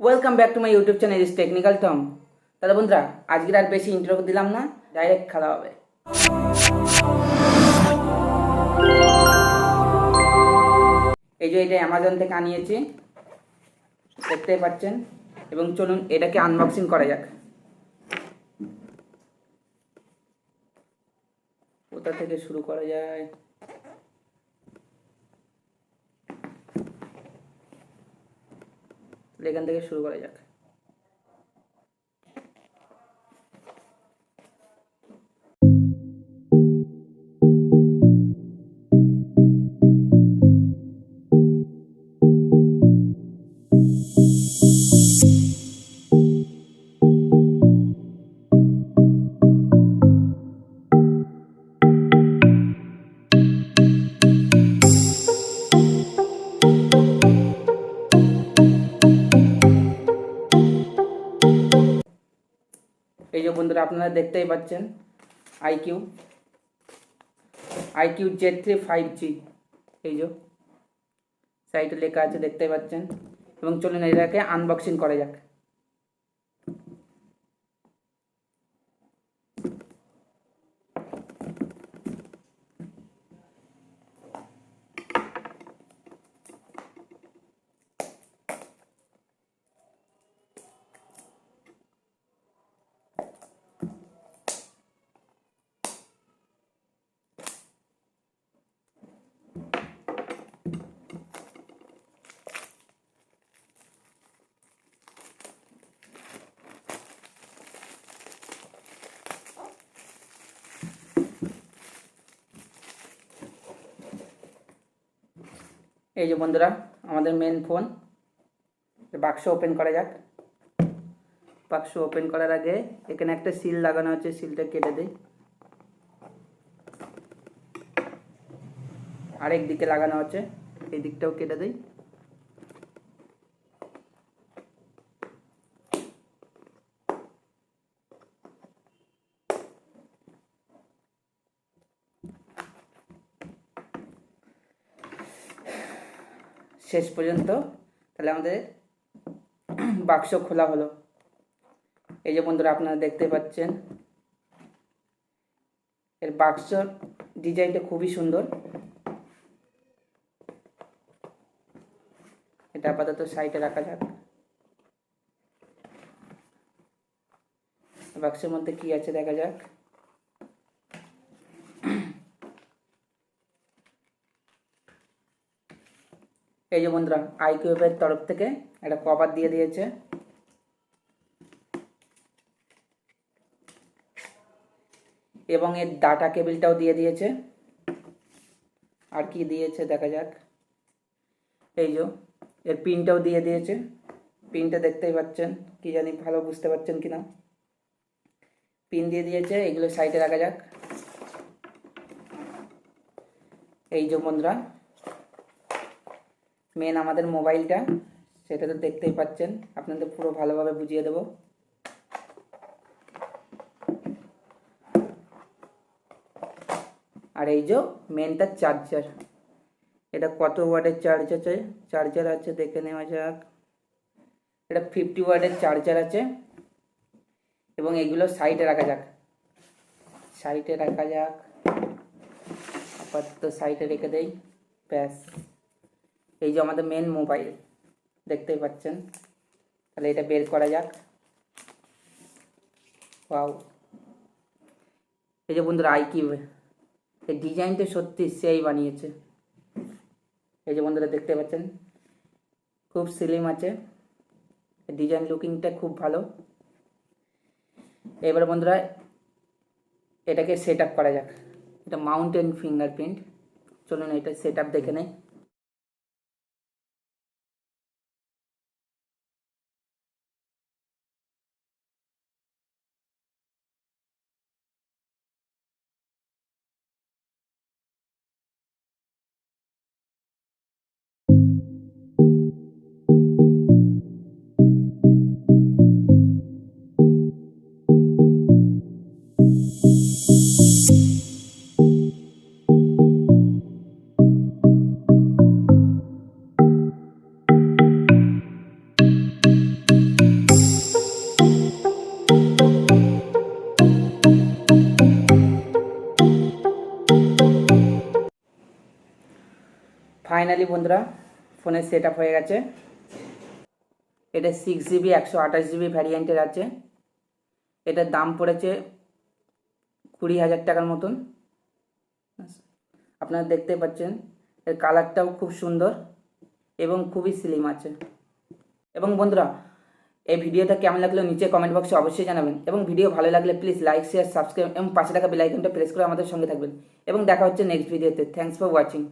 Welcome back to my YouTube channel is technical Tom. তাহলে বন্ধুরা, আজকের আর বেশি ইন্ট্রো দিলাম না, ডাইরেক্ট খেলা হবে। এই যে এটা অ্যামাজন থেকে আনিয়েছি, দেখতেই পাচ্ছেন। এবং চলুন এটাকে আনবক্সিং করা যাক। কোথা থেকে শুরু করা যায়? এখান থেকে শুরু করা যাক। এই যে বন্ধুরা, আপনারা দেখতেই পাচ্ছেন আইকিউ Z3 5G। এই যে সাইটে লেখা আছে, দেখতেই পাচ্ছেন। এবং চলুন এটাকে আনবক্সিং করা যাক। এই যে বন্ধুরা, আমাদের মেন ফোন। বাক্স ওপেন করা যাক। বাক্স ওপেন করার আগে এখানে একটা সিল লাগানো আছে, সিলটা কেটে দিই। আরেক দিকে লাগানো আছে, এই দিকটাও কেটে দিই। শেষ পর্যন্ত তাহলে আমাদের বাক্স খোলা হলো। এই যে বন্ধুরা, আপনারা দেখতে পাচ্ছেন এর বাক্স ডিজাইনটা খুবই সুন্দর। এটা আপাতত সাইডে রাখা যাক। বাক্সের মধ্যে কি আছে দেখা যাক। এই যে বন্ধুরা, আইকিউবের তরফ থেকে একটা কভার দিয়ে দিয়েছে। এবং এর ডাটা কেবিলটাও দিয়ে দিয়েছে। আর কি দিয়েছে দেখা যাক। এই যে এর পিনটাও দিয়ে দিয়েছে। পিনটা দেখতেই পাচ্ছেন, কি জানি ভালো বুঝতে পারছেন কিনা। পিন দিয়ে দিয়েছে, এগুলো সাইডে রাখা যাক। এই যে বন্ধুরা, মেন আমাদের মোবাইলটা, সেটা তো দেখতেই পাচ্ছেন। আপনাদের পুরো ভালোভাবে বুঝিয়ে দেব। আর এই যে মেনটা চার্জার, এটা কত ওয়াটের চার্জার আছে দেখে নেওয়া যাক। এটা 50 ওয়াটের চার্জার আছে। এবং এগুলো সাইডে রাখা যাক। আপাতত সাইডে রেখে দেই। ব্যাস, এই যে আমাদের মেন মোবাইল, দেখতেই পাচ্ছেন। তাহলে এটা বের করা যাক। ওয়াও, এই যে বন্ধুরা আইকিউ, এই ডিজাইনটা সত্যি সেই বানিয়েছে। এই যে বন্ধুরা দেখতে পাচ্ছেন, খুব স্লিম আছে। ডিজাইন লুকিংটা খুব ভালো। এবার বন্ধুরা এটাকে সেট আপ করা যাক। এটা মাউন্টেন ফিঙ্গারপ্রিন্ট। চলুন এটা সেট আপ দেখে নেই। ফাইনালি বন্ধুরা ফোনের সেট আপ হয়ে গেছে। এটা 6GB 128GB ভ্যারিয়েন্টের আছে। এটার দাম পড়েছে 20,000 টাকার মতন। আপনারা দেখতে পাচ্ছেন এর কালারটাও খুব সুন্দর এবং খুবই স্লিম আছে। এবং বন্ধুরা এই ভিডিওটা কেমন লাগলো নিচে কমেন্ট বক্সে অবশ্যই জানাবেন, এবং ভিডিও ভালো লাগলে প্লিজ লাইক শেয়ার সাবস্ক্রাইব এবং পাশে থাকা বেল আইকনটা প্রেস করে আমাদের সঙ্গে থাকবেন। এবং দেখা হচ্ছে নেক্সট ভিডিওতে। Thanks for watching.